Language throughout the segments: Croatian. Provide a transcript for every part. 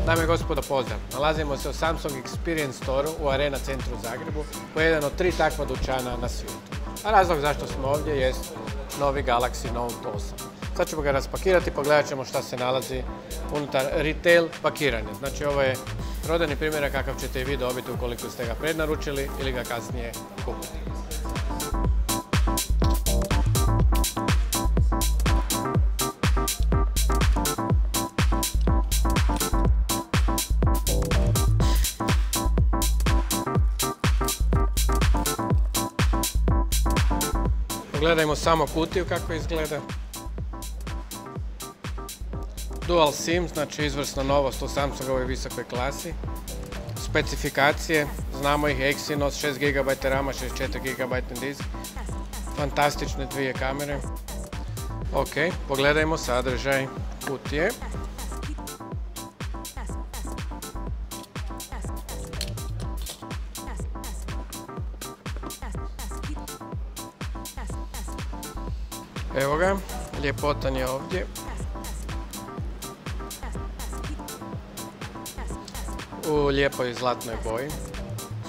Dame i gospodo, pozdrav! Nalazimo se u Samsung Experience Store u Arena centru u Zagrebu, koji je jedan od 3 takva dućana na svijetu. A razlog zašto smo ovdje jest novi Galaxy Note 8. Sad ćemo ga raspakirati i pogledat ćemo šta se nalazi unutar retail pakiranja. Znači ovo je prodajni primjerak kakav ćete i vi dobiti ukoliko ste ga prednaručili ili ga kasnije kupiti. Pogledajmo samo kutiju kako izgleda. Dual SIM, znači izvrsna novost u Samsungovoj visokoj klasi. Specifikacije, znamo ih, Exynos, 6 GB RAM, 64 GB disk. Fantastične 2 kamere. Ok, pogledajmo sadržaj kutije. Evo ga, ljepotan je ovdje. U lijepoj zlatnoj boji,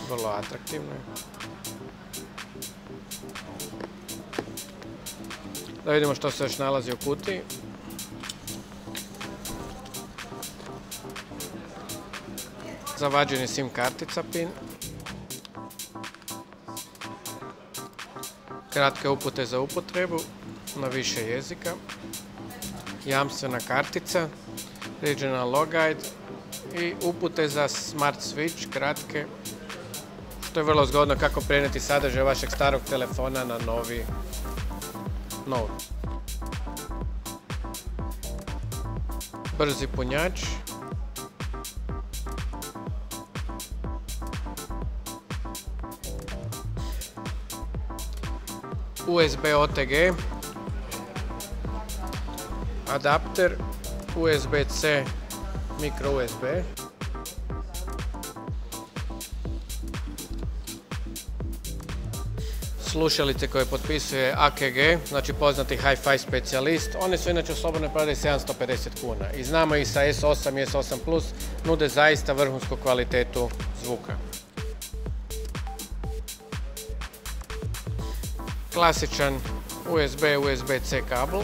vrlo atraktivnoj. Da vidimo što se još nalazi u kutiji. Zavađeni SIM kartica PIN. Kratke upute za upotrebu na više jezika. Jamstvena kartica, Regional Log Guide i upute za Smart Switch, kratke, što je vrlo zgodno kako prenijeti sadržaj vašeg starog telefona na novi Note. Brzi punjač. USB OTG. Adapter. USB-C micro USB. Slušalice koje potpisuje AKG, znači poznati Hi-Fi specijalist. One su inače u slobodnoj prodaji 750 kuna. I znamo ih sa S8 i S8 Plus nude zaista vrhunsku kvalitetu zvuka. Klasičan USB-C kabel.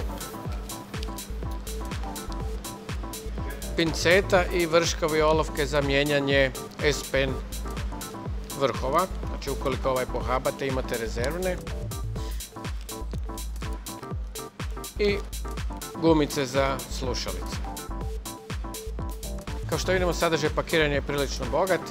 Pinceta i vrškovi olovke za mijenjanje S Pen vrhova. Znači ukoliko ovaj pohabate imate rezervne. I gumice za slušalice. Kao što vidimo, sadržaj pakiranja je prilično bogat.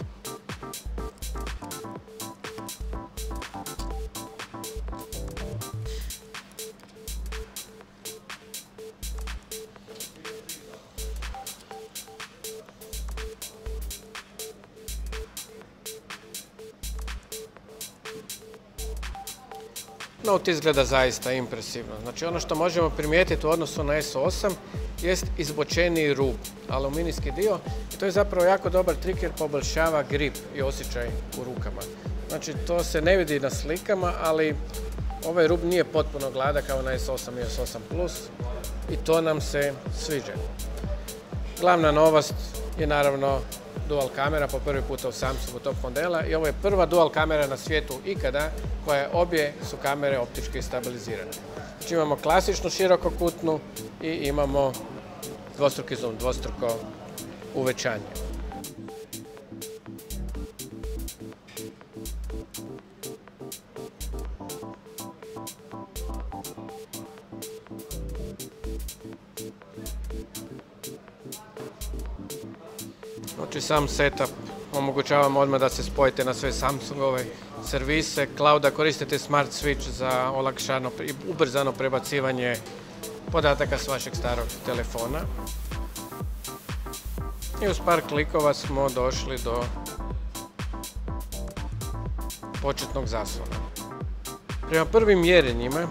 Note izgleda zaista impresivno. Znači ono što možemo primijetiti u odnosu na S8 jest izbočeniji rub, aluminijski dio. I to je zapravo jako dobar trik jer poboljšava grip i osjećaj u rukama. Znači to se ne vidi na slikama, ali ovaj rub nije potpuno gladak kao na S8 i S8 Plus i to nam se sviđa. Glavna novost je naravno dual kamera, po prvi puta u Samsungu top modela, i ovo je prva dual kamera na svijetu ikada koja obje su kamere optički stabilizirane. Znači imamo klasičnu širokokutnu i imamo dvostruki zoom, dvostruko uvećanje. Znači sam setup omogućava odmah da se spojite na sve Samsungove servise, clouda, koristite Smart Switch za olakšano i ubrzano prebacivanje podataka s vašeg starog telefona. I uz par klikova smo došli do početnog zaslona. Prema prvim mjerenjima,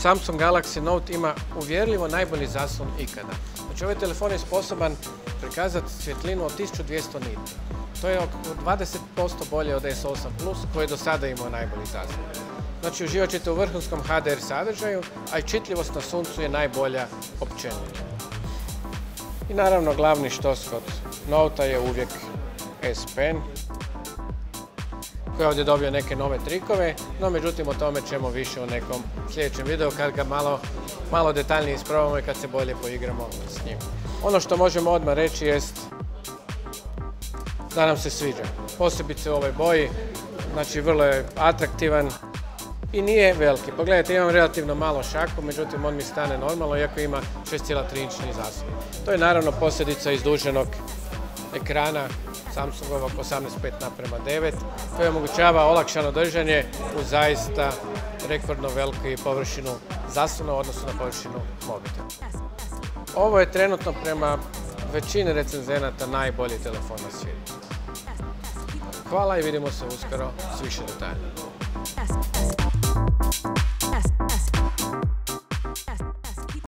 Samsung Galaxy Note ima uvjerljivo najbolji zaslon ikada. Znači ovaj telefon je sposoban prikazati svjetlinu od 1200 niti. To je oko 20% bolje od S8 Plus koji je do sada imao najbolji zaslon. Znači uživat ćete u vrhunskom HDR sadržaju, a i čitljivost na suncu je najbolja općenito. I naravno glavni štos kod Note je uvijek S Pen, koji je ovdje dobio neke nove trikove, no međutim o tome ćemo više u nekom sljedećem videu kad ga malo detaljnije isprobamo i kad se bolje poigramo s njim. Ono što možemo odmah reći jest da nam se sviđa, posebice u ovoj boji, znači vrlo je atraktivan i nije veliki. Pogledajte, imam relativno malo šaku, međutim on mi stane normalno iako ima 6,3 inčni zaslon. To je naravno posljedica izduženog ekrana Samsungovog 18:5:9 koji omogućava olakšano držanje u zaista rekordno veliku površinu zaslona u odnosu na površinu mobitela. Ovo je trenutno prema većini recenzenata najbolji telefon na svijetu. Hvala i vidimo se uskoro s više detalja.